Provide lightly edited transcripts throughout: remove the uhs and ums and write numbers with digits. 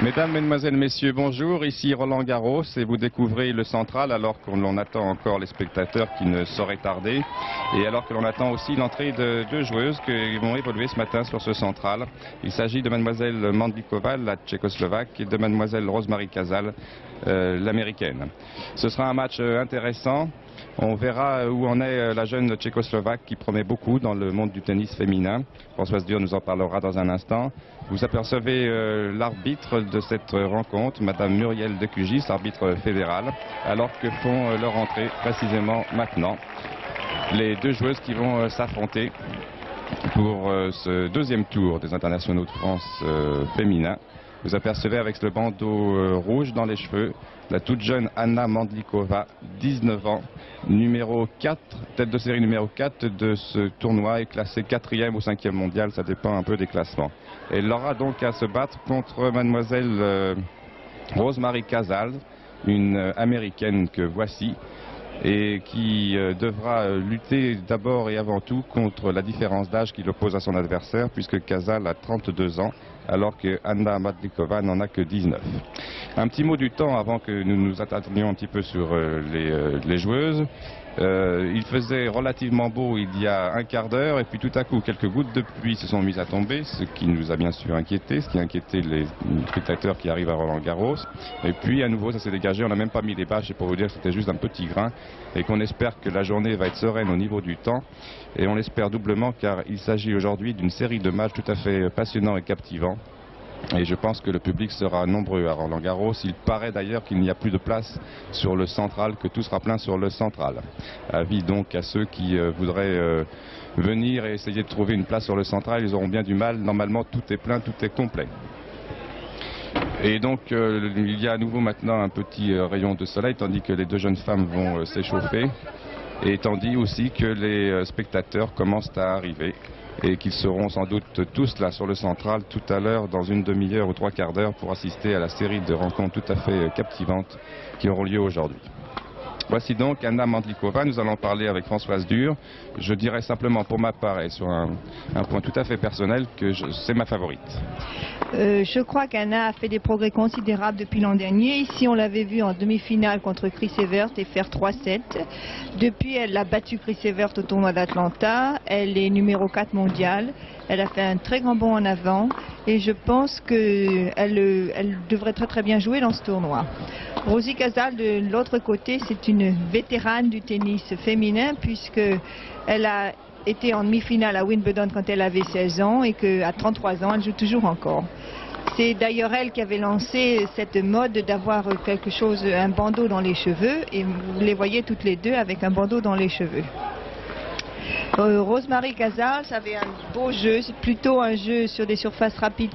Mesdames, Mesdemoiselles, Messieurs, bonjour. Ici Roland Garros et vous découvrez le central alors que l'on attend encore les spectateurs qui ne sauraient tarder et alors que l'on attend aussi l'entrée de deux joueuses qui vont évoluer ce matin sur ce central. Il s'agit de Mademoiselle Mandlikova, la tchécoslovaque, et de Mademoiselle Rosemary Casal, l'américaine. Ce sera un match intéressant. On verra où en est la jeune tchécoslovaque qui promet beaucoup dans le monde du tennis féminin. Françoise Dur nous en parlera dans un instant. Vous apercevez l'arbitre de cette rencontre, Madame Muriel Decugis, arbitre fédéral, alors que font leur entrée précisément maintenant les deux joueuses qui vont s'affronter pour ce deuxième tour des internationaux de France féminins. Vous apercevez avec le bandeau rouge dans les cheveux la toute jeune Anna Mandlikova, 19 ans, numéro 4, tête de série numéro 4 de ce tournoi, est classée 4e ou 5e mondial, ça dépend un peu des classements. Elle aura donc à se battre contre Mademoiselle Rosemary Casal, une américaine que voici, et qui devra lutter d'abord et avant tout contre la différence d'âge qui l'oppose à son adversaire, puisque Casal a 32 ans, alors que Anna Mandlikova n'en a que 19. Un petit mot du temps avant que nous nous attardions un petit peu sur les joueuses. Il faisait relativement beau il y a un quart d'heure et puis tout à coup quelques gouttes de pluie se sont mises à tomber, ce qui nous a bien sûr inquiété, ce qui a inquiété les spectateurs qui arrivent à Roland-Garros. Et puis à nouveau ça s'est dégagé, on n'a même pas mis les bâches, et pour vous dire que c'était juste un petit grain et qu'on espère que la journée va être sereine au niveau du temps, et on l'espère doublement car il s'agit aujourd'hui d'une série de matchs tout à fait passionnants et captivants. Et je pense que le public sera nombreux à Roland-Garros. Il paraît d'ailleurs qu'il n'y a plus de place sur le central, que tout sera plein sur le central. Avis donc à ceux qui voudraient venir et essayer de trouver une place sur le central, ils auront bien du mal. Normalement tout est plein, tout est complet. Et donc il y a à nouveau maintenant un petit rayon de soleil, tandis que les deux jeunes femmes vont s'échauffer. Et tandis aussi que les spectateurs commencent à arriver et qu'ils seront sans doute tous là sur le central tout à l'heure dans une demi-heure ou trois quarts d'heure pour assister à la série de rencontres tout à fait captivantes qui auront lieu aujourd'hui. Voici donc Anna Mandlikova, nous allons parler avec Françoise Dur. Je dirais simplement pour ma part et sur un point tout à fait personnel que c'est ma favorite. Je crois qu'Anna a fait des progrès considérables depuis l'an dernier. Ici, on l'avait vu en demi-finale contre Chris Evert et faire 3-7. Depuis, elle a battu Chris Evert au tournoi d'Atlanta. Elle est numéro 4 mondial. Elle a fait un très grand bond en avant et je pense qu'elle devrait très bien jouer dans ce tournoi. Rosie Casal, de l'autre côté, c'est une vétérane du tennis féminin puisqu'elle a été en demi-finale à Wimbledon quand elle avait 16 ans et qu'à 33 ans, elle joue toujours encore. C'est d'ailleurs elle qui avait lancé cette mode d'avoir quelque chose, un bandeau dans les cheveux, et vous les voyez toutes les deux avec un bandeau dans les cheveux. Rosemary Casal, ça avait un beau jeu, c'est plutôt un jeu sur des surfaces rapides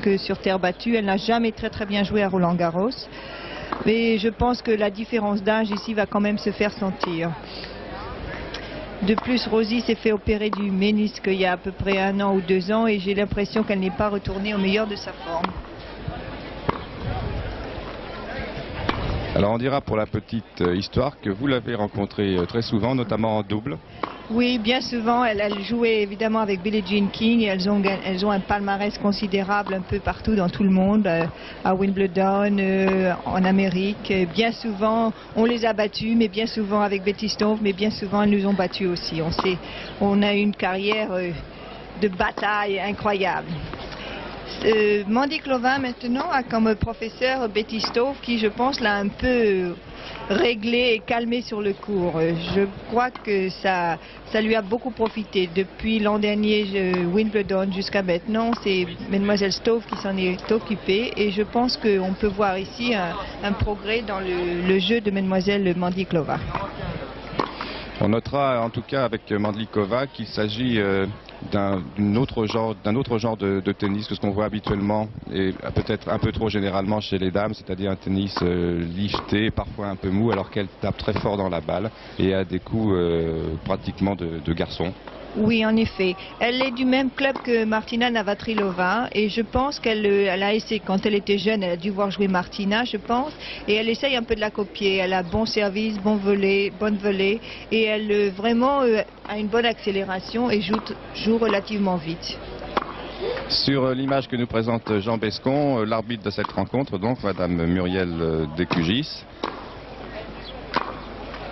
que sur terre battue. Elle n'a jamais très bien joué à Roland-Garros, mais je pense que la différence d'âge ici va quand même se faire sentir. De plus, Rosie s'est fait opérer du ménisque il y a à peu près 1 an ou 2 ans et j'ai l'impression qu'elle n'est pas retournée au meilleur de sa forme. Alors on dira pour la petite histoire que vous l'avez rencontrée très souvent, notamment en double. Oui, bien souvent. Elle jouait évidemment avec Billie Jean King et elles ont un palmarès considérable un peu partout dans tout le monde, à Wimbledon, en Amérique. Et bien souvent, on les a battues, mais bien souvent avec Betty Stovall, mais bien souvent elles nous ont battues aussi. On a une carrière de bataille incroyable. Mandlikova maintenant a comme professeur Betty Stovall qui, je pense, l'a un peu réglé et calmé sur le court. Je crois que ça lui a beaucoup profité. Depuis l'an dernier, Wimbledon jusqu'à maintenant, c'est Mademoiselle Stovall qui s'en est occupée et je pense qu'on peut voir ici un progrès dans le jeu de Mademoiselle Mandlikova. On notera en tout cas avec Mandlikova qu'il s'agit d'un autre genre de tennis que ce qu'on voit habituellement et peut-être un peu trop généralement chez les dames, c'est-à-dire un tennis lifté, parfois un peu mou, alors qu'elle tape très fort dans la balle et a des coups pratiquement de garçon. Oui, en effet. Elle est du même club que Martina Navratilova et je pense qu'elle a essayé, quand elle était jeune, elle a dû voir jouer Martina, je pense, et elle essaye un peu de la copier. Elle a bon service, bon volley, bonne volée et elle vraiment a une bonne accélération et joue relativement vite. Sur l'image que nous présente Jean Bescon, l'arbitre de cette rencontre, donc Madame Muriel Decugis.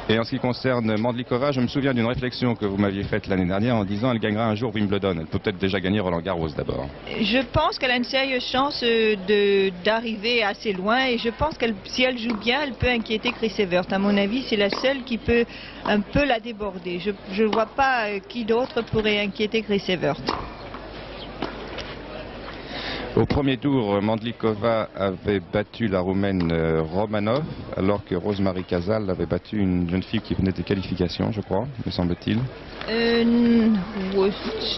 Et en ce qui concerne Mandlikova, je me souviens d'une réflexion que vous m'aviez faite l'année dernière en disant elle gagnera un jour Wimbledon. Elle peut peut-être déjà gagner Roland Garros d'abord. Je pense qu'elle a une sérieuse chance d'arriver assez loin et je pense que si elle joue bien, elle peut inquiéter Chris Evert. À mon avis, c'est la seule qui peut un peu la déborder. Je ne vois pas qui d'autre pourrait inquiéter Chris Evert. Au premier tour, Mandlikova avait battu la Roumaine Romanov, alors que Rosemary Casal avait battu une jeune fille qui venait des qualifications, je crois, me semble-t-il.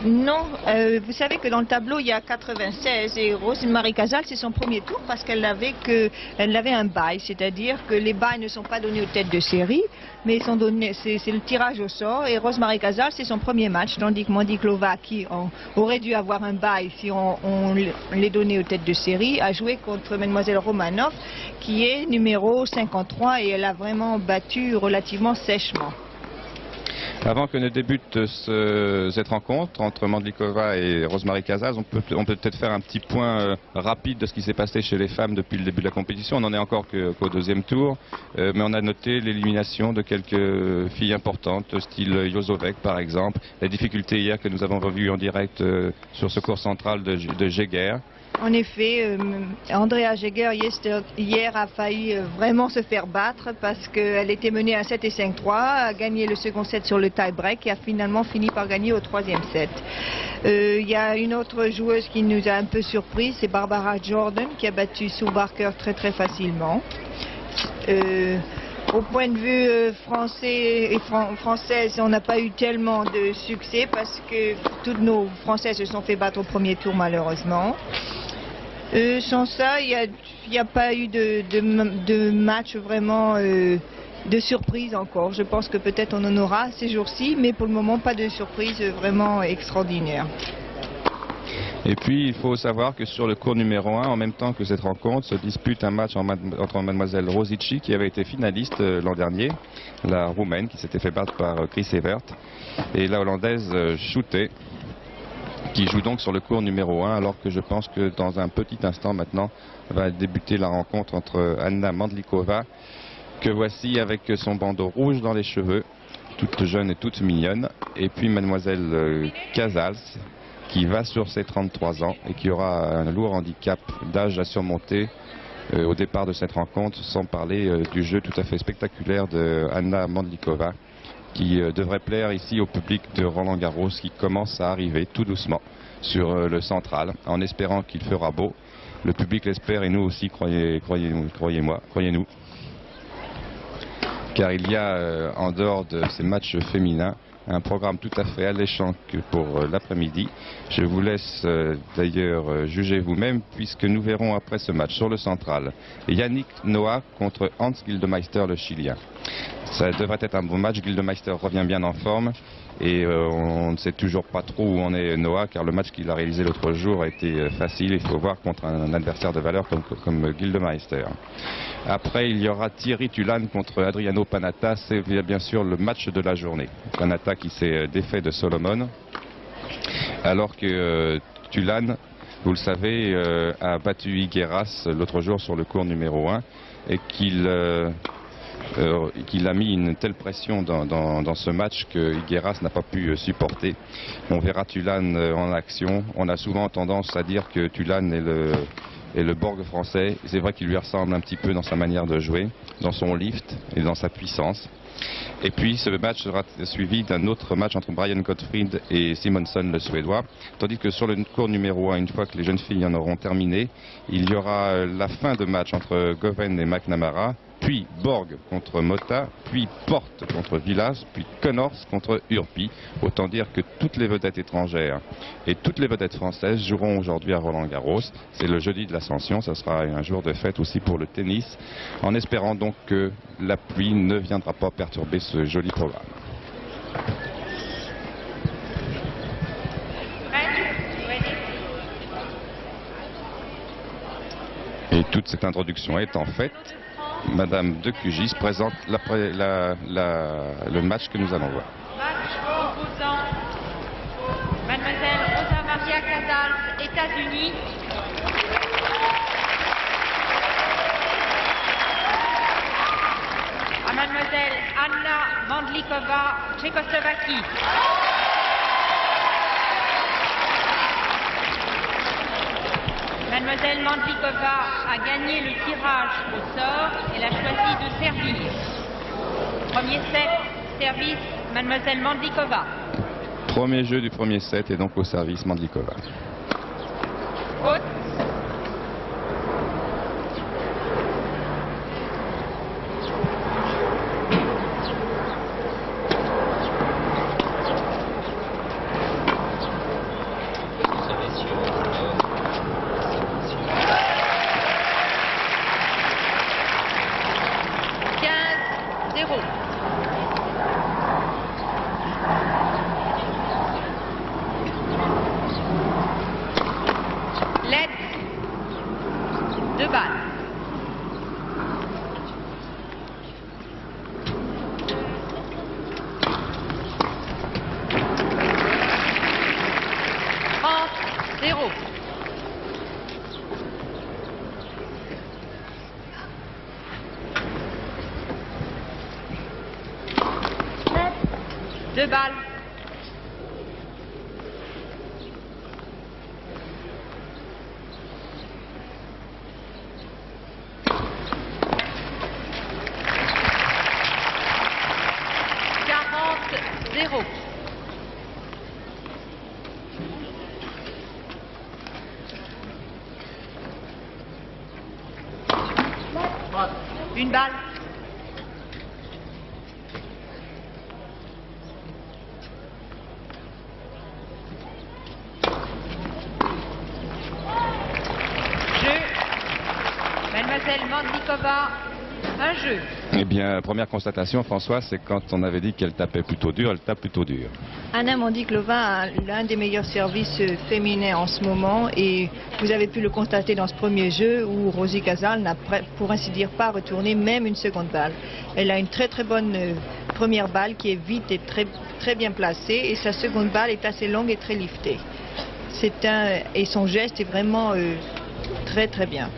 Non, vous savez que dans le tableau il y a 96 et Rosemary Casal c'est son premier tour parce qu'elle avait un bye, c'est-à-dire que les bails ne sont pas donnés aux têtes de série, mais sont donnés, c'est le tirage au sort et Rosemary Casal c'est son premier match, tandis que Mandlikova qui aurait dû avoir un bye si on les donnait aux têtes de série, a joué contre Mademoiselle Romanov qui est numéro 53 et elle a vraiment battu relativement sèchement. Avant que ne débute cette rencontre entre Mandlikova et Rosemary Casal, on peut peut-être faire un petit point rapide de ce qui s'est passé chez les femmes depuis le début de la compétition. On n'en est encore qu'au deuxième tour, mais on a noté l'élimination de quelques filles importantes, style Jozovec par exemple. La difficulté hier que nous avons revue en direct sur ce court central de Jaeger. En effet, Andrea Jaeger hier a failli vraiment se faire battre parce qu'elle était menée à 7 et 5-3, a gagné le second set sur le tie-break et a finalement fini par gagner au troisième set. Il y a une autre joueuse qui nous a un peu surpris, c'est Barbara Jordan qui a battu Sue Barker très très facilement. Au point de vue français et française, on n'a pas eu tellement de succès parce que toutes nos Françaises se sont fait battre au premier tour malheureusement. Sans ça, il n'y a pas eu de match vraiment de surprise encore. Je pense que peut-être on en aura ces jours-ci, mais pour le moment pas de surprise vraiment extraordinaire. Et puis il faut savoir que sur le court numéro 1, en même temps que cette rencontre, se dispute un match entre Mademoiselle Rosici qui avait été finaliste l'an dernier, la Roumaine qui s'était fait battre par Chris Evert, et la Hollandaise Schoute, qui joue donc sur le court numéro 1, alors que je pense que dans un petit instant maintenant va débuter la rencontre entre Anna Mandlikova, que voici avec son bandeau rouge dans les cheveux, toute jeune et toute mignonne, et puis Mademoiselle Casals, qui va sur ses 33 ans et qui aura un lourd handicap d'âge à surmonter au départ de cette rencontre, sans parler du jeu tout à fait spectaculaire de Anna Mandlikova, qui devrait plaire ici au public de Roland Garros qui commence à arriver tout doucement sur le central, en espérant qu'il fera beau. Le public l'espère et nous aussi, croyez-nous. Car il y a, en dehors de ces matchs féminins, un programme tout à fait alléchant que pour l'après-midi. Je vous laisse d'ailleurs juger vous-même, puisque nous verrons après ce match sur le central Yannick Noah contre Hans Gildemeister, le Chilien. Ça devrait être un bon match. Gildemeister revient bien en forme et on ne sait toujours pas trop où en est Noah, car le match qu'il a réalisé l'autre jour a été facile. Il faut voir contre un adversaire de valeur comme Gildemeister. Après, il y aura Thierry Tulane contre Adriano Panatta. C'est bien sûr le match de la journée. Panatta qui s'est défait de Solomon, alors que Tulane, vous le savez, a battu Higueras l'autre jour sur le court numéro 1 et qu'il a mis une telle pression dans ce match que Higueras n'a pas pu supporter. On verra Tulane en action. On a souvent tendance à dire que Tulane est le Borg français. C'est vrai qu'il lui ressemble un petit peu dans sa manière de jouer, dans son lift et dans sa puissance. Et puis ce match sera suivi d'un autre match entre Brian Gottfried et Simonson, le Suédois. Tandis que sur le court numéro 1, une fois que les jeunes filles en auront terminé, il y aura la fin de match entre Goven et McNamara, puis Borg contre Motta, puis Porte contre Villas, puis Connors contre Urpi. Autant dire que toutes les vedettes étrangères et toutes les vedettes françaises joueront aujourd'hui à Roland-Garros. C'est le jeudi de l'Ascension, ça sera un jour de fête aussi pour le tennis, en espérant donc que la pluie ne viendra pas perturber ce joli programme. Et toute cette introduction étant faite, Madame Decugis présente le match que nous allons voir. Match opposant. Mademoiselle Rosa Maria Casals, États-Unis. À mademoiselle Anna Mandlikova, Tchécoslovaquie. Mademoiselle Mandlikova a gagné le tirage au sort. Elle a choisi de servir. Premier set, service, mademoiselle Mandlikova. Premier jeu du premier set et donc au service Mandlikova. Haute. Lettre, 2 balles. Zéro. Deux balles. Zéro. Une balle. Jeu. Mademoiselle Mandlikova, un jeu. Eh bien, première constatation, François, c'est quand on avait dit qu'elle tapait plutôt dur, elle tape plutôt dur. Anna Mandlikova a l'un des meilleurs services féminins en ce moment et vous avez pu le constater dans ce premier jeu où Rosie Casals n'a pour ainsi dire pas retourné même une seconde balle. Elle a une très bonne première balle qui est vite et très bien placée et sa seconde balle est assez longue et très liftée. Et son geste est vraiment très bien.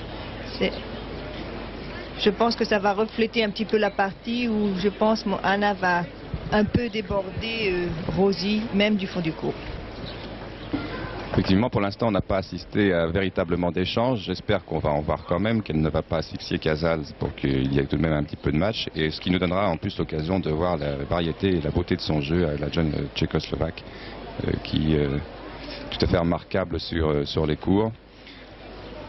Je pense que ça va refléter un petit peu la partie où je pense Anna va un peu déborder Rosie, même du fond du court. Effectivement, pour l'instant, on n'a pas assisté à véritablement d'échange. J'espère qu'on va en voir quand même, qu'elle ne va pas asphyxier Casals pour qu'il y ait tout de même un petit peu de match. Et ce qui nous donnera en plus l'occasion de voir la variété et la beauté de son jeu à la jeune tchécoslovaque, qui est tout à fait remarquable sur les cours.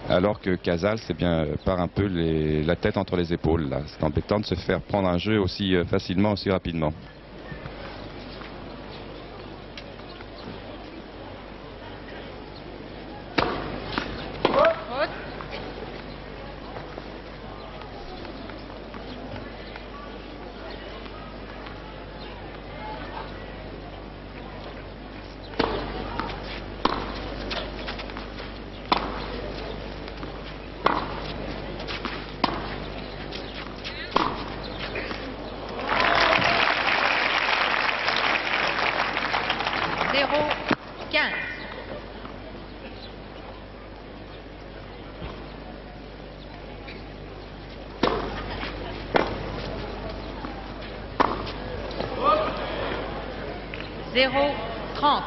Alors que Casals, c'est bien, part un peu la tête entre les épaules. C'est embêtant de se faire prendre un jeu aussi facilement, aussi rapidement. Zéro, 30.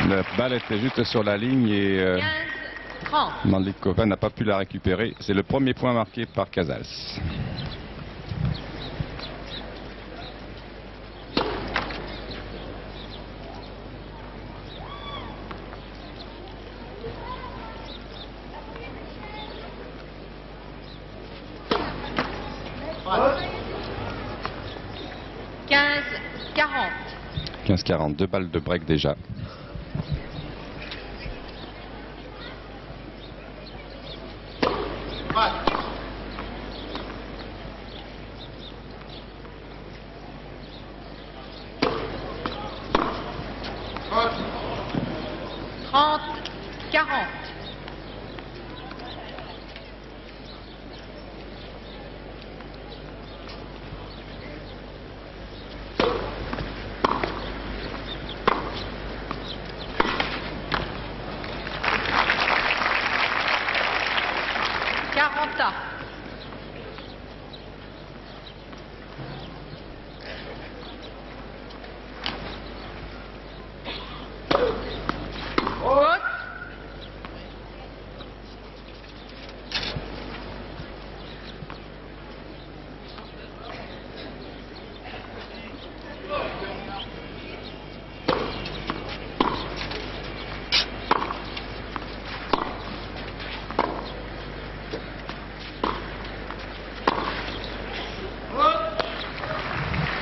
La balle était juste sur la ligne et 30. Mandlikova n'a pas pu la récupérer. C'est le premier point marqué par Casals. « 15-40. 15-40, 2 balles de break déjà.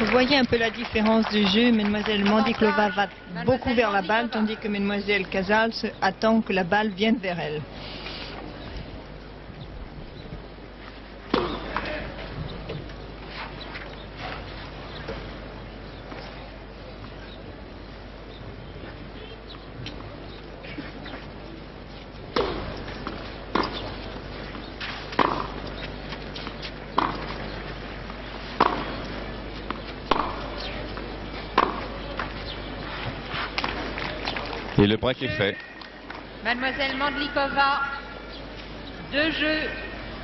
Vous voyez un peu la différence de jeu. Mademoiselle Mandiklova va beaucoup vers la balle, tandis que Mademoiselle Casals attend que la balle vienne vers elle. Et le break est fait. Mademoiselle Mandlikova, 2 jeux,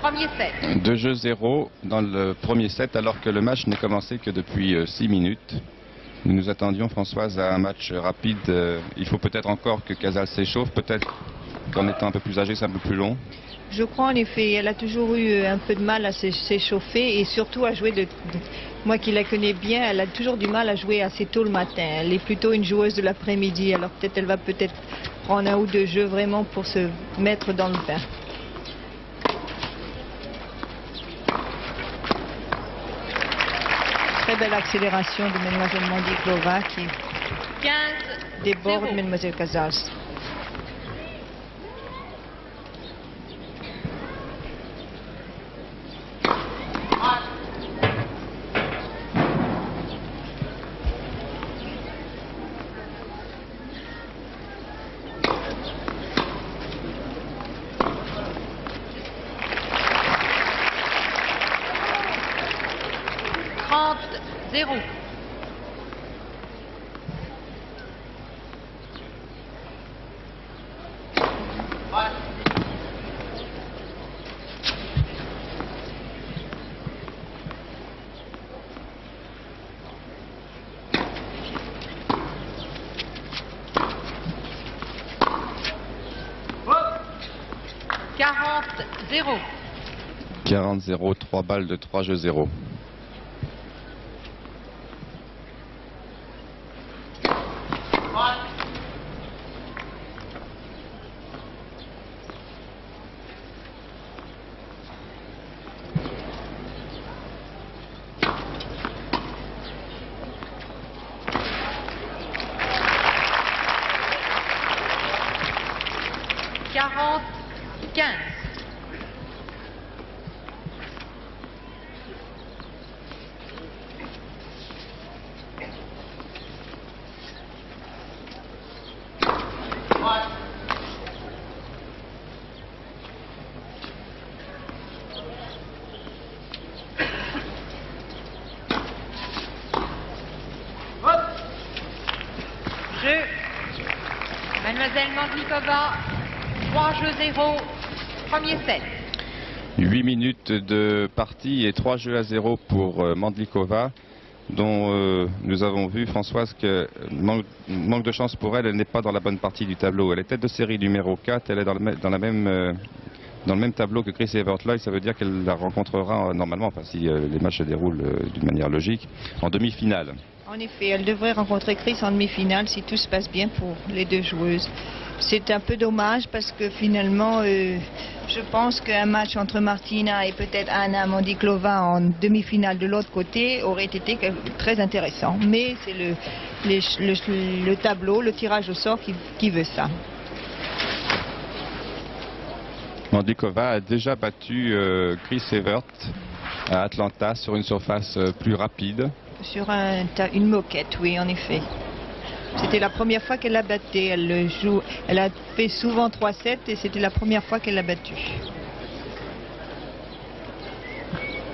premier set. 2-0 dans le premier set, alors que le match n'est commencé que depuis 6 minutes. Nous nous attendions, Françoise, à un match rapide. Il faut peut-être encore que Casals s'échauffe, peut-être qu'en étant un peu plus âgé, c'est un peu plus long. Je crois en effet, elle a toujours eu un peu de mal à s'échauffer et surtout à jouer moi qui la connais bien, elle a toujours du mal à jouer assez tôt le matin. Elle est plutôt une joueuse de l'après-midi, alors peut-être elle va peut-être prendre 1 ou 2 jeux vraiment pour se mettre dans le bain. Très belle accélération de Mademoiselle Mandiklova qui 15, déborde 0. Mademoiselle Casals. Zéro. Quarante, 0. 40-0, 3 balles de 3 jeux 0. Jeu. Mademoiselle Mandlikova, 3 jeux 0, premier set. 8 minutes de partie et 3 jeux à 0 pour Mandlikova, dont nous avons vu, Françoise, que manque de chance pour elle, elle n'est pas dans la bonne partie du tableau. Elle est tête de série numéro 4, elle est dans le même tableau que Chris Evert-Lloyd. Ça veut dire qu'elle la rencontrera normalement, enfin si les matchs se déroulent d'une manière logique, en demi-finale. En effet, elle devrait rencontrer Chris en demi-finale si tout se passe bien pour les 2 joueuses. C'est un peu dommage parce que finalement, je pense qu'un match entre Martina et peut-être Anna Mandiklova en demi-finale de l'autre côté aurait été très intéressant. Mais c'est le tableau, le tirage au sort qui veut ça. Mandlikova a déjà battu Chris Evert à Atlanta sur une surface plus rapide. Sur une moquette, oui, en effet. C'était la première fois qu'elle l'a batté. Elle a fait souvent 3-7 et c'était la première fois qu'elle l'a battu.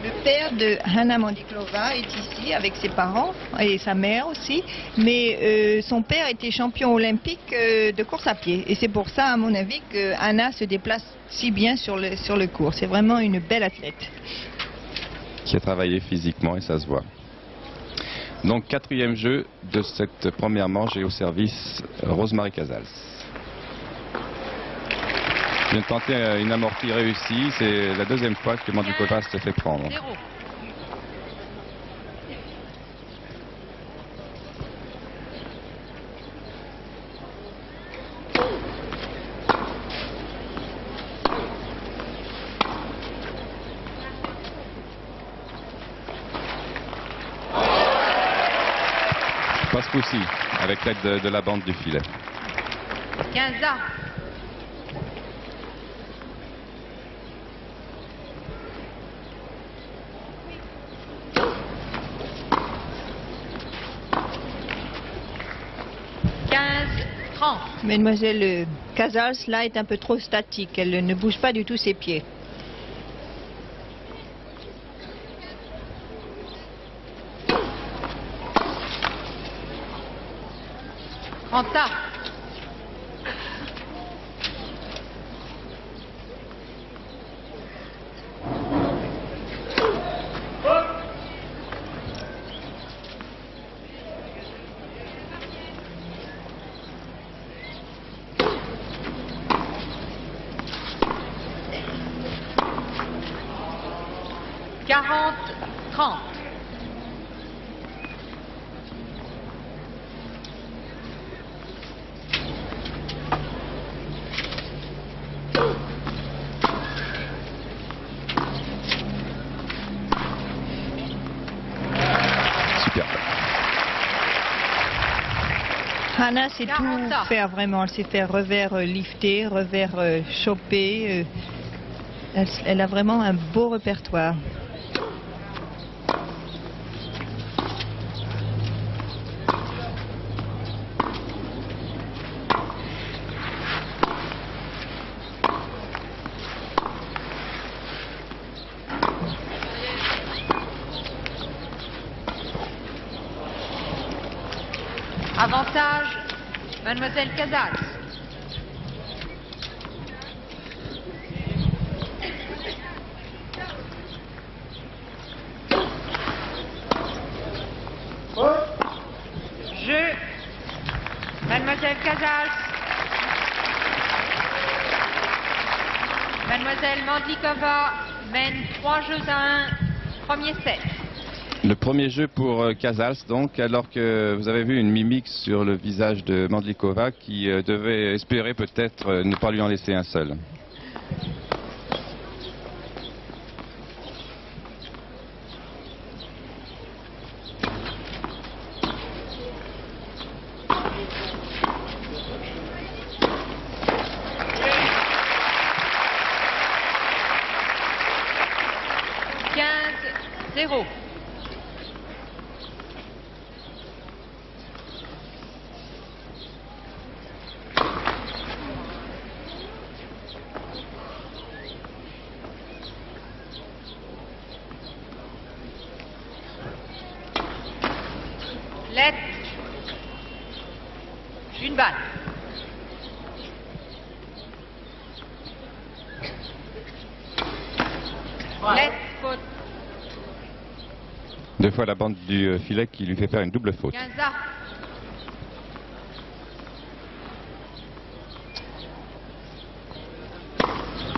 Le père de Hana Mandiklova est ici avec ses parents et sa mère aussi. Mais son père était champion olympique de course à pied. Et c'est pour ça, à mon avis, que Hana se déplace si bien sur le court. C'est vraiment une belle athlète. Qui a travaillé physiquement et ça se voit. Donc 4e jeu de cette première manche et au service Rose-Marie Casals. Vient de tenter une amortie réussie, c'est la 2e fois que Mandlikova se fait prendre. 0. Pas ce coup-ci, avec l'aide de la bande du filet. 15A. Mademoiselle Casals, là, est un peu trop statique. Elle ne bouge pas du tout ses pieds. Anta. Hannah sait tout faire vraiment. Elle sait faire revers lifté, revers chopé. Elle a vraiment un beau répertoire. Avantage, Mademoiselle Casals. Jeu, Mademoiselle Casals. Mademoiselle Mandlikova mène 3 jeux à 1, premier set. Le premier jeu pour Casals, donc, alors que vous avez vu une mimique sur le visage de Mandlikova qui devait espérer peut-être ne pas lui en laisser un seul. Zéro. Let. Une balle. Let, faute. Deux fois la bande du filet qui lui fait faire une double faute. 15A.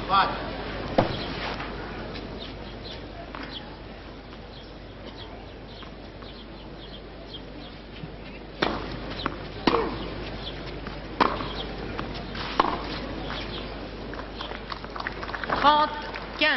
Voilà. Trente, 15.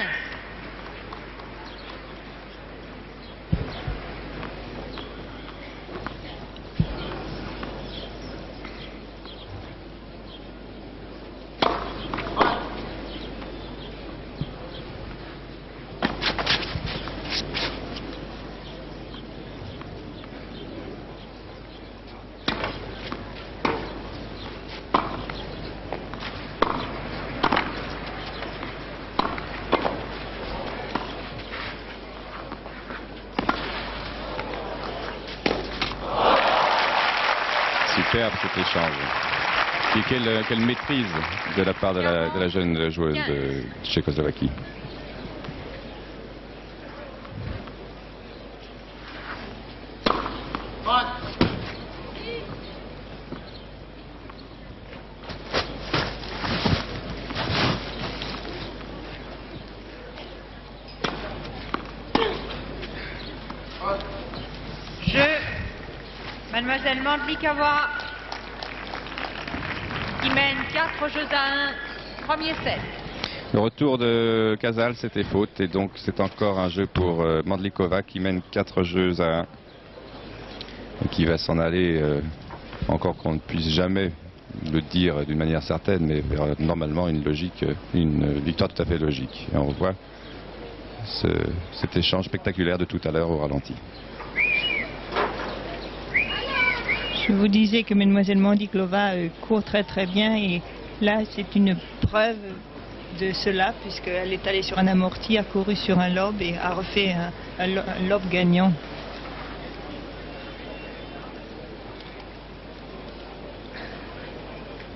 Superbe cet échange. Et quelle maîtrise de la part de la jeune joueuse de Tchécoslovaquie. Jeu, Mademoiselle Mandlikova qui mène 4 jeux à 1, premier set. Le retour de Casals, c'était faute et donc c'est encore un jeu pour Mandlikova qui mène 4 jeux à 1. qui va s'en aller, encore qu'on ne puisse jamais le dire d'une manière certaine, mais vers normalement une victoire tout à fait logique. Et on revoit cet échange spectaculaire de tout à l'heure au ralenti. Je vous disais que Mademoiselle Mandiklova court très très bien, et là c'est une preuve de cela, puisqu'elle est allée sur un amorti, a couru sur un lob et a refait un lob gagnant.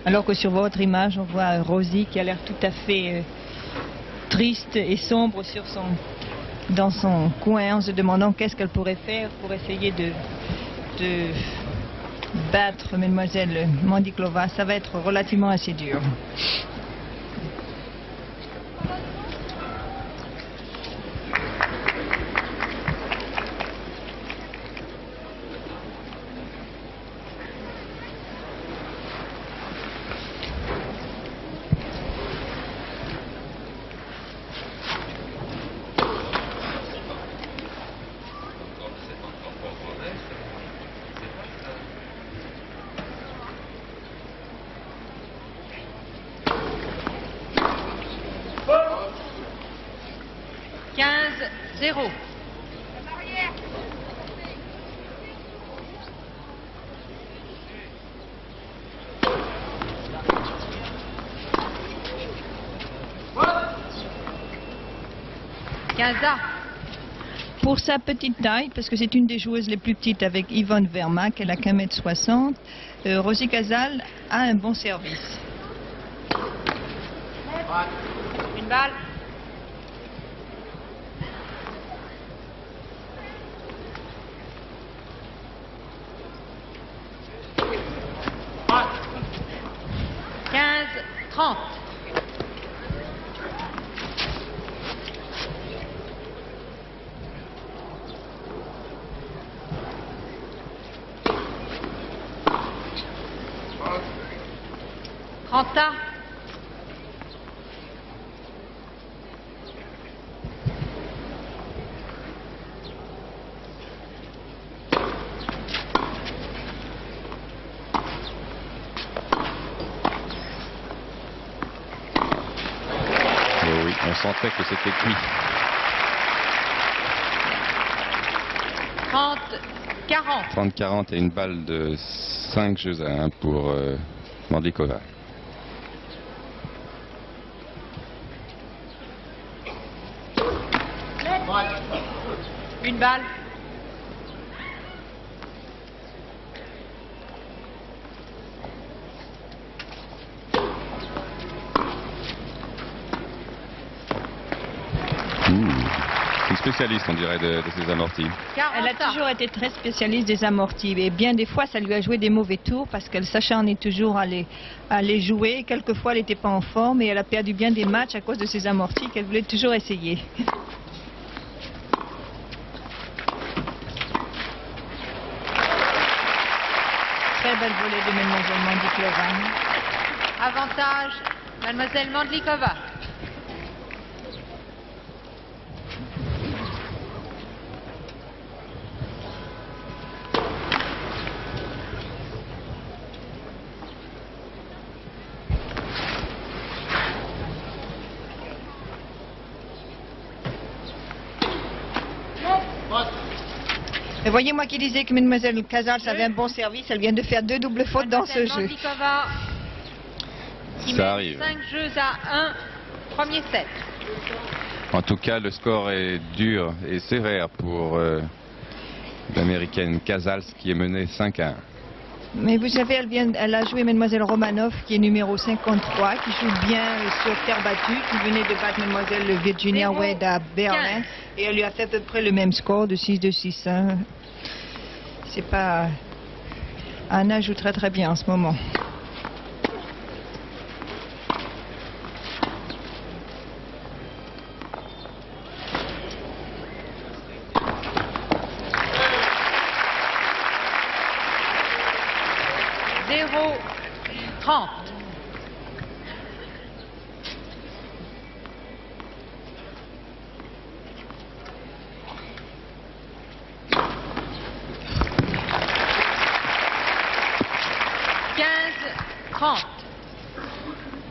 Alors que sur votre image, on voit Rosie qui a l'air tout à fait triste et sombre dans son coin, en se demandant qu'est-ce qu'elle pourrait faire pour essayer de battre Mademoiselle Mandiklova. Ça va être relativement assez dur. Zéro. Pour sa petite taille, parce que c'est une des joueuses les plus petites avec Yvonne Vermaak, elle a qu'1 m 60, Rosie Casals a un bon service. Une balle. Trenta. Oui, on sentait que c'était cuit. 30-40. 30-40 et une balle de 5 jeux à 1 pour Mandlikova. Une balle. Une spécialiste, on dirait, de ces amortis. Elle a toujours été très spécialiste des amortis, et bien des fois ça lui a joué des mauvais tours parce qu'elle s'acharnait toujours à les jouer. Quelquefois elle n'était pas en forme et elle a perdu bien des matchs à cause de ces amortis qu'elle voulait toujours essayer. Très belle volée de Mademoiselle Mandiklova. Avantage, Mademoiselle Mandlikova. Et voyez, moi qui disais que Mademoiselle Casals avait un bon service, elle vient de faire 2 doubles fautes dans ce jeu. Mandlikova, qui Ça mène arrive. 5 jeux à 1, premier set. En tout cas, le score est dur et sévère pour l'américaine Casals qui est menée 5-1. Mais vous savez, elle a joué Mademoiselle Romanov, qui est numéro 53, qui joue bien sur terre battue, qui venait de battre Mademoiselle Virginia Wade à Berlin, et elle lui a fait à peu près le même score de 6-2, 6-1. C'est pas... Anna joue très très bien en ce moment. Zéro, 30. 30.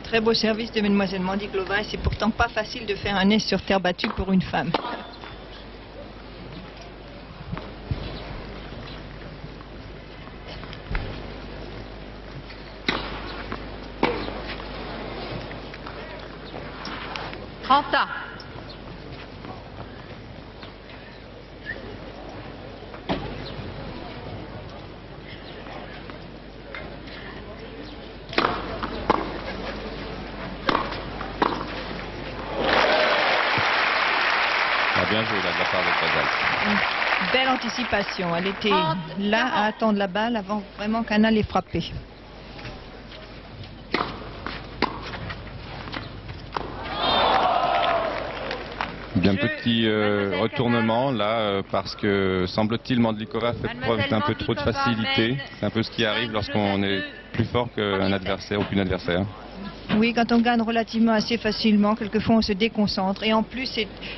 Très beau service de Mademoiselle Mandiklova, et c'est pourtant pas facile de faire un ace sur terre battue pour une femme. Trenta. Bien joué là, de la part de Casals. Une belle anticipation. Elle était là à attendre la balle avant vraiment qu'Anna l'ait frappée. Bien petit retournement là parce que semble-t-il Mandlikova fait preuve d'un peu trop de facilité. C'est un peu ce qui arrive lorsqu'on est plus fort qu'un adversaire ou qu'une adversaire. Oui, quand on gagne relativement assez facilement, quelquefois on se déconcentre. Et en plus,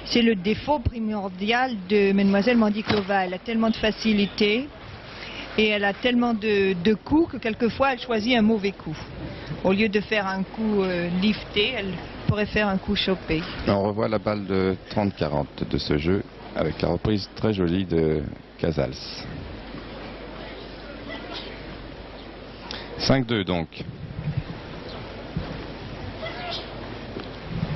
c'est le défaut primordial de Mademoiselle Mandiklova. Elle a tellement de facilité et elle a tellement de coups que quelquefois elle choisit un mauvais coup. Au lieu de faire un coup lifté, elle pourrait faire un coup chopé. On revoit la balle de 30-40 de ce jeu avec la reprise très jolie de Casals. 5-2 donc.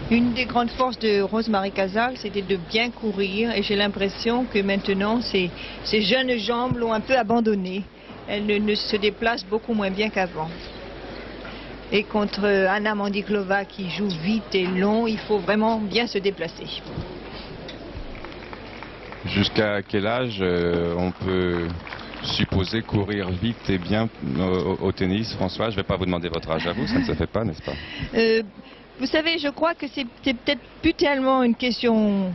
Une des grandes forces de Rose-Marie Casals, c'était de bien courir, et j'ai l'impression que maintenant, ses jeunes jambes l'ont un peu abandonnée. Elle ne se déplace beaucoup moins bien qu'avant. Et contre Anna Mandiklova qui joue vite et long, il faut vraiment bien se déplacer. Jusqu'à quel âge on peut supposer courir vite et bien au tennis, François? Je ne vais pas vous demander votre âge à vous, ça ne se fait pas, n'est-ce pas? Vous savez, je crois que c'est peut-être plus tellement une question...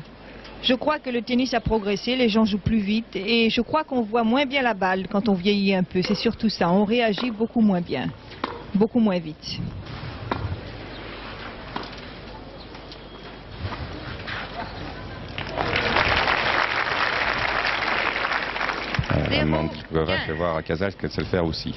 Je crois que le tennis a progressé, les gens jouent plus vite et je crois qu'on voit moins bien la balle quand on vieillit un peu. C'est surtout ça, on réagit beaucoup moins bien, beaucoup moins vite. Mandlikova fait voir à Casals qu'elle sait le faire aussi.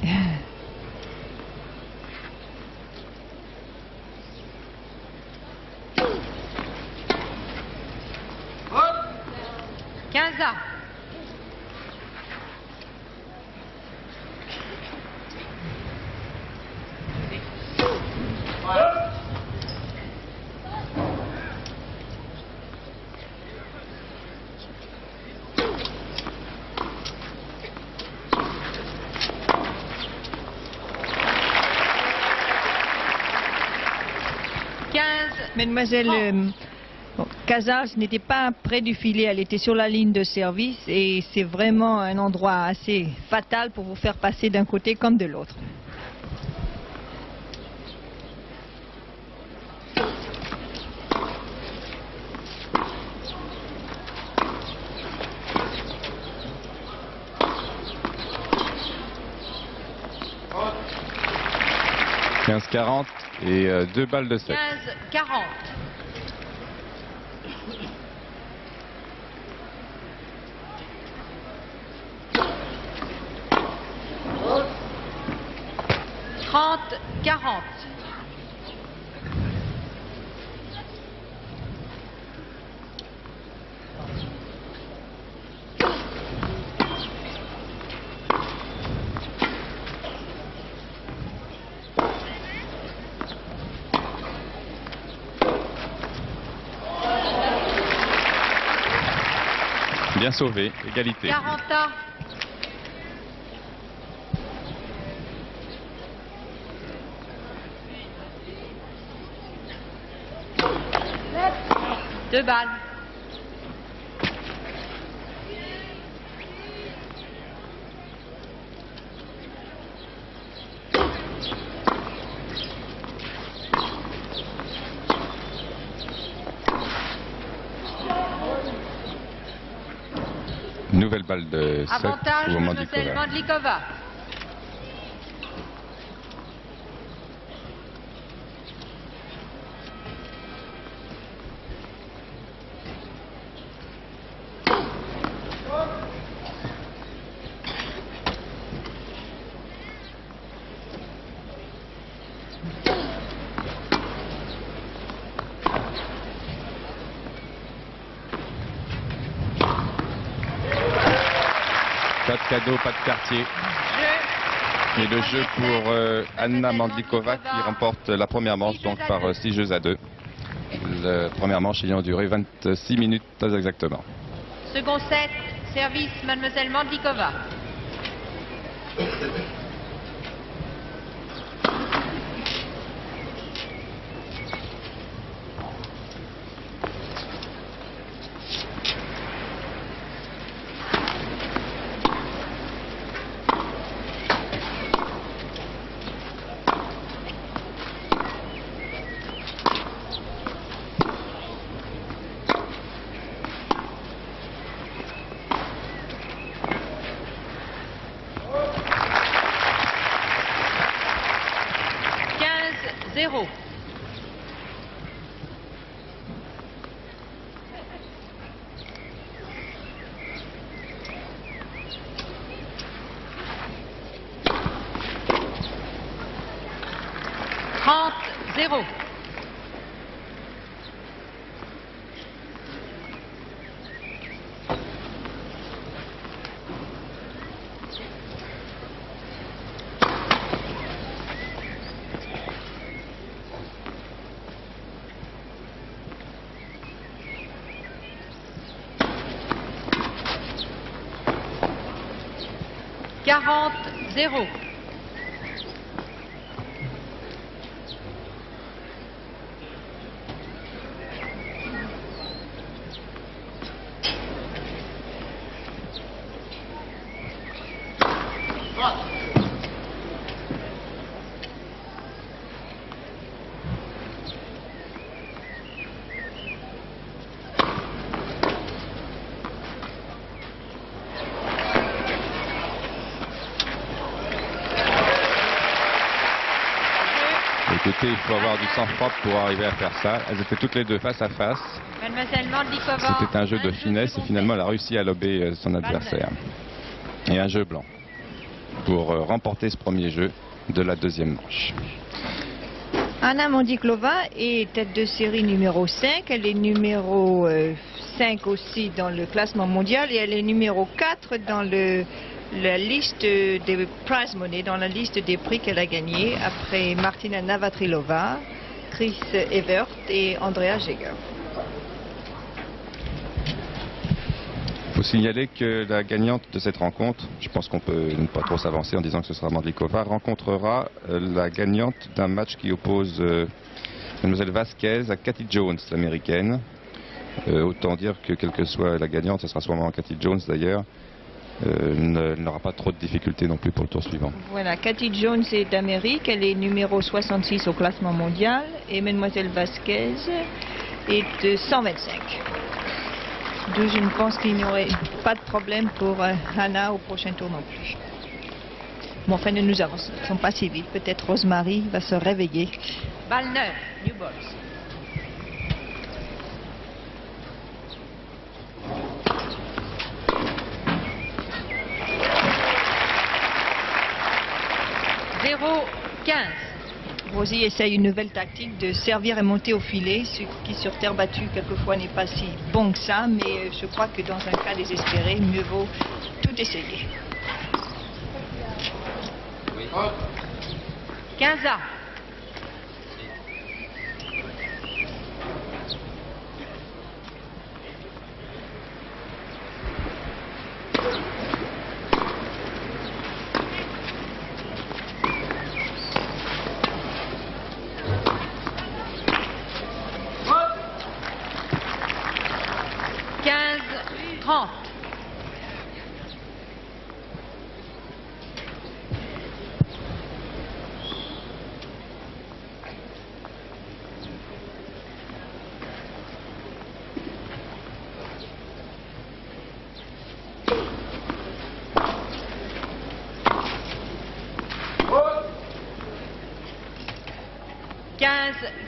15 ans. Mademoiselle Casals n'était pas près du filet, elle était sur la ligne de service et c'est vraiment un endroit assez fatal pour vous faire passer d'un côté comme de l'autre. « 15-40 et 2 balles de 7. 15-40. Bien sauvé, égalité. 40 ans. Deux balles. Nouvelle balle de 7 Avantage pour Mademoiselle Mandlikova. Pas de cadeau, pas de quartier. Et le jeu pour Anna Mandlikova qui remporte la première manche donc par 6 jeux à 2. La première manche ayant duré 26 minutes exactement. Second set, service Mademoiselle Mandlikova. Zéro. Zéro. Zéro. Écoutez, il faut avoir du sang-froid pour arriver à faire ça. Elles étaient toutes les deux face à face. Mademoiselle Mandlikova. C'était un jeu de finesse et finalement elle a réussi à lober son adversaire. Et un jeu blanc pour remporter ce premier jeu de la deuxième manche. Anna Mandlikova est tête de série numéro 5. Elle est numéro 5 aussi dans le classement mondial et elle est numéro 4 dans la liste des prize money, dans la liste des prix qu'elle a gagnés après Martina Navratilova, Chris Evert et Andrea Jaeger. Il faut signaler que la gagnante de cette rencontre, je pense qu'on peut ne pas trop s'avancer en disant que ce sera Mandlikova, rencontrera la gagnante d'un match qui oppose Mademoiselle Vasquez à Cathy Jones, l'américaine. Autant dire que quelle que soit la gagnante, ce sera sûrement Cathy Jones d'ailleurs. N'aura pas trop de difficultés non plus pour le tour suivant. Voilà, Cathy Jones est d'Amérique, elle est numéro 66 au classement mondial et Mademoiselle Vasquez est de 125. Donc je ne pense qu'il n'y aurait pas de problème pour Anna au prochain tour non plus. Bon, enfin, ne nous avançons pas si vite. Peut-être Rosemary va se réveiller. Balle 9, New Balls. Rosie essaye une nouvelle tactique de servir et monter au filet, ce qui sur terre battue quelquefois n'est pas si bon que ça, mais je crois que dans un cas désespéré, mieux vaut tout essayer. 15 ans.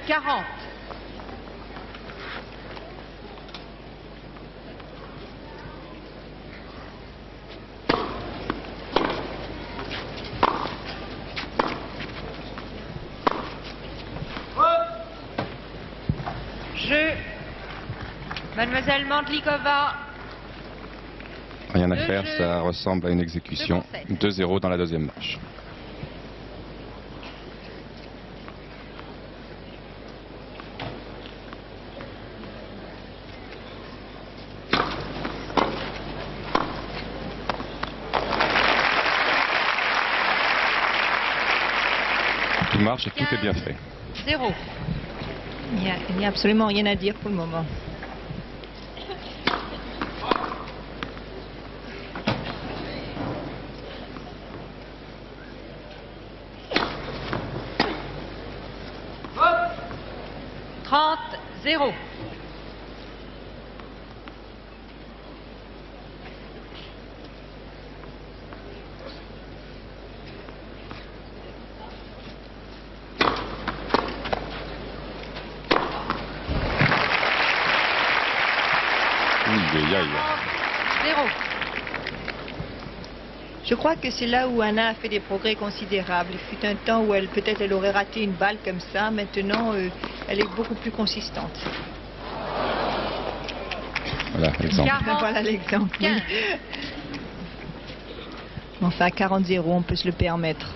Quarante. Jeu. Mademoiselle Mandlikova Rien à faire, ça ressemble à une exécution. 2-0 dans la deuxième manche. Tout marche et tout est bien fait. 0. Il n'y a absolument rien à dire pour le moment. Hop. 30-0. Aïe, aïe. 0. Je crois que c'est là où Anna a fait des progrès considérables. Il fut un temps où peut-être elle aurait raté une balle comme ça. Maintenant, elle est beaucoup plus consistante. Voilà l'exemple. Voilà l'exemple. 15. Enfin, à 40-0, on peut se le permettre.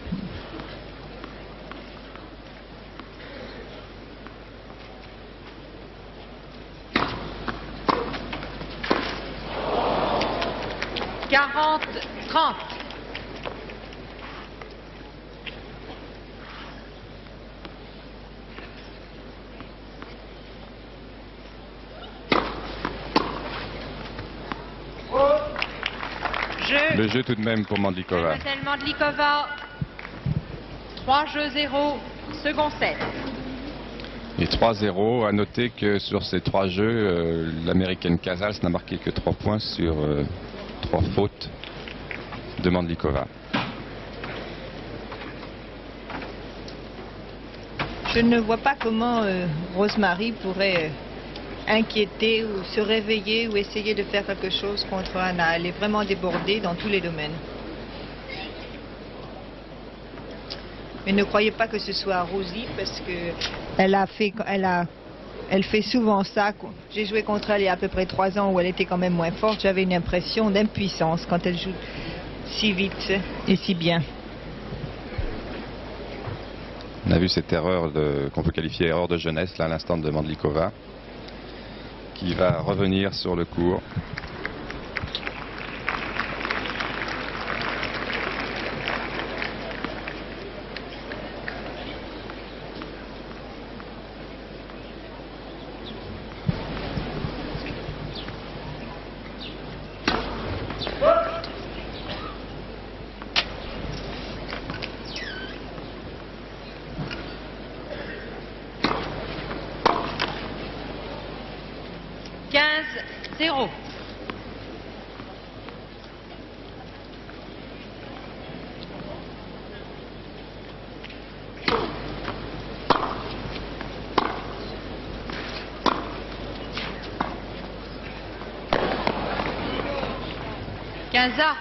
« 40-30. Le jeu tout de même pour Mandlikova. Mademoiselle Mandlikova, 3-0, second set. Et 3-0, à noter que sur ces 3 jeux, l'américaine Casals n'a marqué que 3 points sur 3 fautes de Mandlikova. Je ne vois pas comment Rosemary pourrait inquiéter ou se réveiller ou essayer de faire quelque chose contre Anna. Elle est vraiment débordée dans tous les domaines. Mais ne croyez pas que ce soit Rosie parce que elle fait souvent ça. J'ai joué contre elle il y a à peu près 3 ans où elle était quand même moins forte. J'avais une impression d'impuissance quand elle joue si vite et si bien. On a vu cette erreur qu'on peut qualifier erreur de jeunesse là à l'instant de Mandlikova qui va revenir sur le court. « 15-0. Quinza.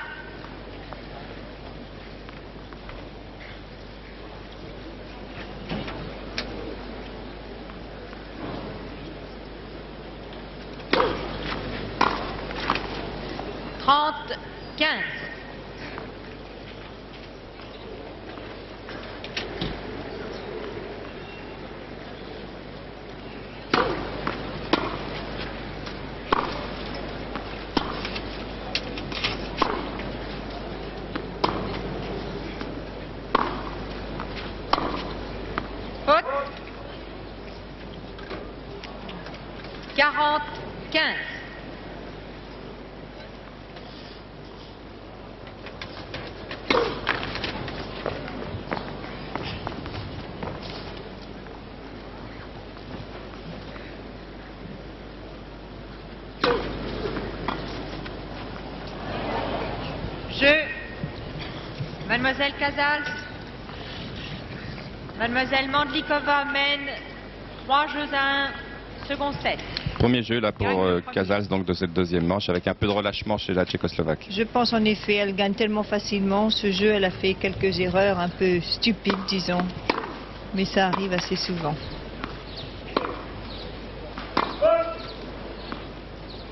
Trente, 15. Faute. 40, 15. Jeu. Mademoiselle Casals. Mademoiselle Mandlikova mène 3-1, second set. Premier jeu là pour Casals donc de cette deuxième manche avec un peu de relâchement chez la Tchécoslovaque. Je pense en effet, elle gagne tellement facilement. Ce jeu, elle a fait quelques erreurs un peu stupides, disons. Mais ça arrive assez souvent.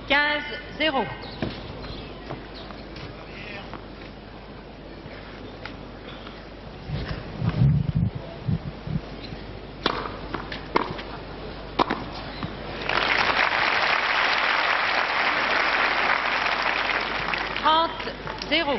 15-0. 30-0.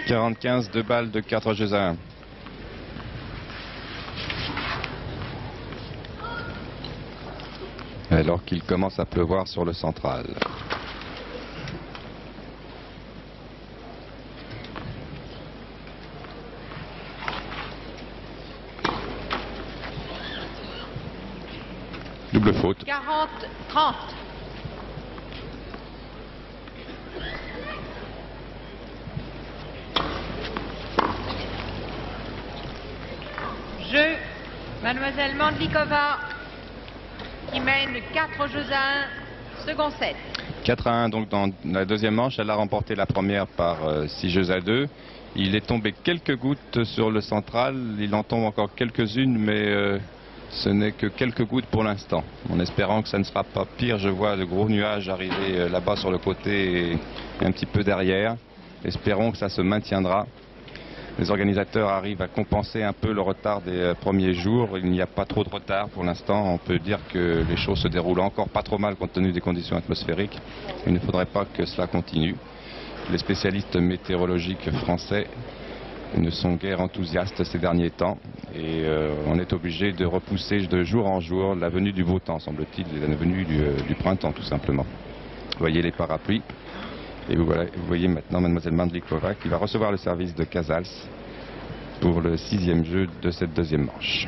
Quarante 15, 2 balles de 4 jeux à 1. Alors qu'il commence à pleuvoir sur le central. Double faute. 40-30. Jeu, Mademoiselle Mandlikova qui mène 4 jeux à 1, second set. 4 à 1 donc dans la deuxième manche. Elle a remporté la première par 6 jeux à 2. Il est tombé quelques gouttes sur le central. Il en tombe encore quelques-unes, mais ce n'est que quelques gouttes pour l'instant. En espérant que ça ne sera pas pire, je vois de gros nuages arriver là-bas sur le côté et un petit peu derrière. Espérons que ça se maintiendra. Les organisateurs arrivent à compenser un peu le retard des premiers jours. Il n'y a pas trop de retard pour l'instant. On peut dire que les choses se déroulent encore pas trop mal compte tenu des conditions atmosphériques. Il ne faudrait pas que cela continue. Les spécialistes météorologiques français ne sont guère enthousiastes ces derniers temps. Et on est obligé de repousser de jour en jour la venue du beau temps, semble-t-il, la venue du printemps tout simplement. Vous voyez les parapluies. Et vous voyez maintenant Mademoiselle Mandlikova qui va recevoir le service de Casals pour le 6e jeu de cette deuxième manche.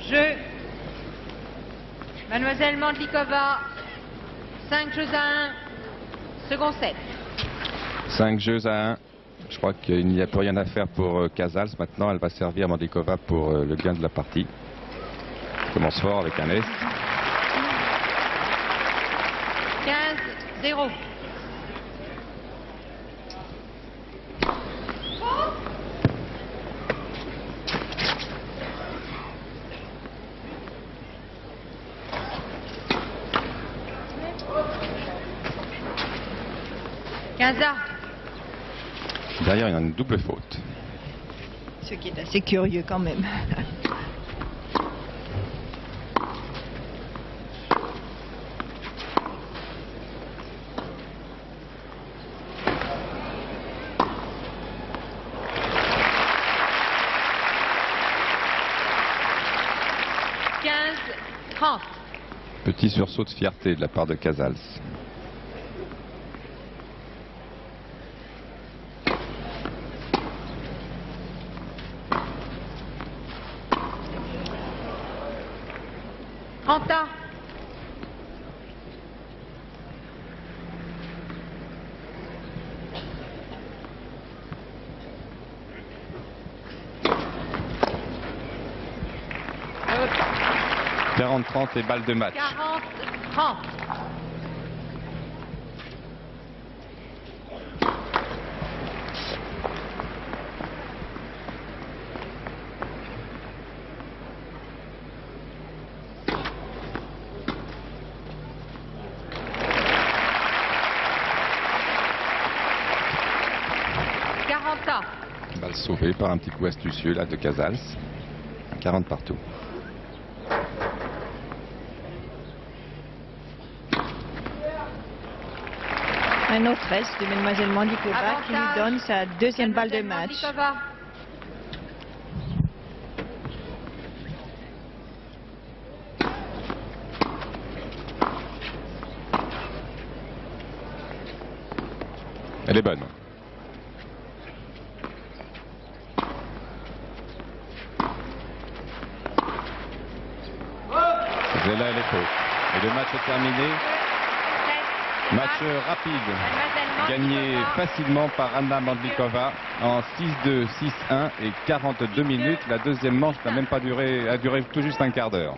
Jeu, Mademoiselle Mandlikova, 5 jeux à 1, second set. 5 jeux à 1. Je crois qu'il n'y a plus rien à faire pour Casals. Maintenant, elle va servir Mandlikova pour le gain de la partie. Elle commence fort avec un S. 15-0. Derrière, il y a une double faute. Ce qui est assez curieux quand même. Petit sursaut de fierté de la part de Casals. Anta. « 40-30 et balle de match. 40-30. Balle sauvée par un petit coup astucieux là de Casals. 40 partout. Un autre reste de Mademoiselle Mandlikova qui lui donne sa deuxième balle de match. Mandlikova. Elle est bonne. C'est là, elle est faute. Et le match est terminé. Match rapide, gagné facilement par Anna Mandlikova en 6-2, 6-1 et 42 minutes. La deuxième manche n'a même pas duré, a duré tout juste un quart d'heure.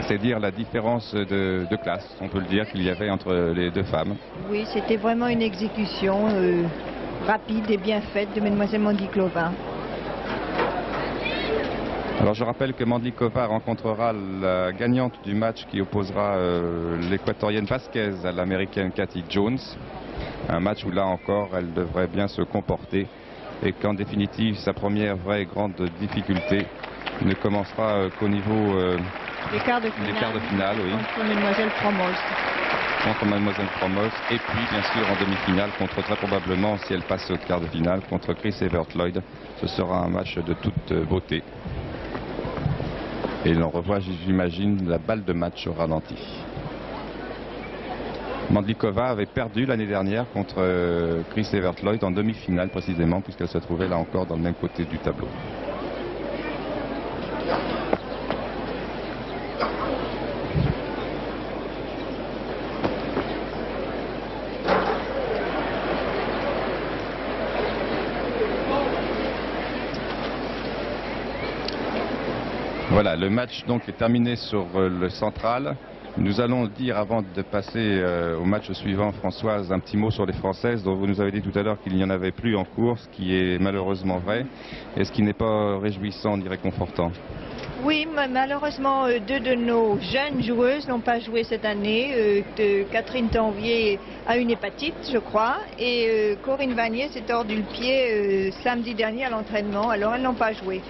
C'est dire la différence de classe, on peut le dire, qu'il y avait entre les deux femmes. Oui, c'était vraiment une exécution rapide et bien faite de Mademoiselle Mandlikova. Alors je rappelle que Mandlikova rencontrera la gagnante du match qui opposera l'équatorienne Vasquez à l'américaine Cathy Jones. Un match où là encore elle devrait bien se comporter et qu'en définitive sa première vraie grande difficulté ne commencera qu'au niveau des quarts de finale, oui. Contre Mademoiselle Fromos. Contre Mademoiselle Fromos et puis bien sûr en demi-finale contre très probablement, si elle passe au quart de finale, contre Chris Evert-Lloyd. Ce sera un match de toute beauté. Et l'on revoit, j'imagine, la balle de match au ralenti. Mandlikova avait perdu l'année dernière contre Chris Evert-Lloyd en demi-finale précisément, puisqu'elle se trouvait là encore dans le même côté du tableau. Voilà, le match donc est terminé sur le central. Nous allons dire, avant de passer au match suivant, Françoise, un petit mot sur les Françaises, dont vous nous avez dit tout à l'heure qu'il n'y en avait plus en course, ce qui est malheureusement vrai, et ce qui n'est pas réjouissant ni réconfortant. Oui, malheureusement, deux de nos jeunes joueuses n'ont pas joué cette année. Catherine Tanvier a une hépatite, je crois, et Corinne Vanier s'est tordu le pied samedi dernier à l'entraînement, alors elles n'ont pas joué.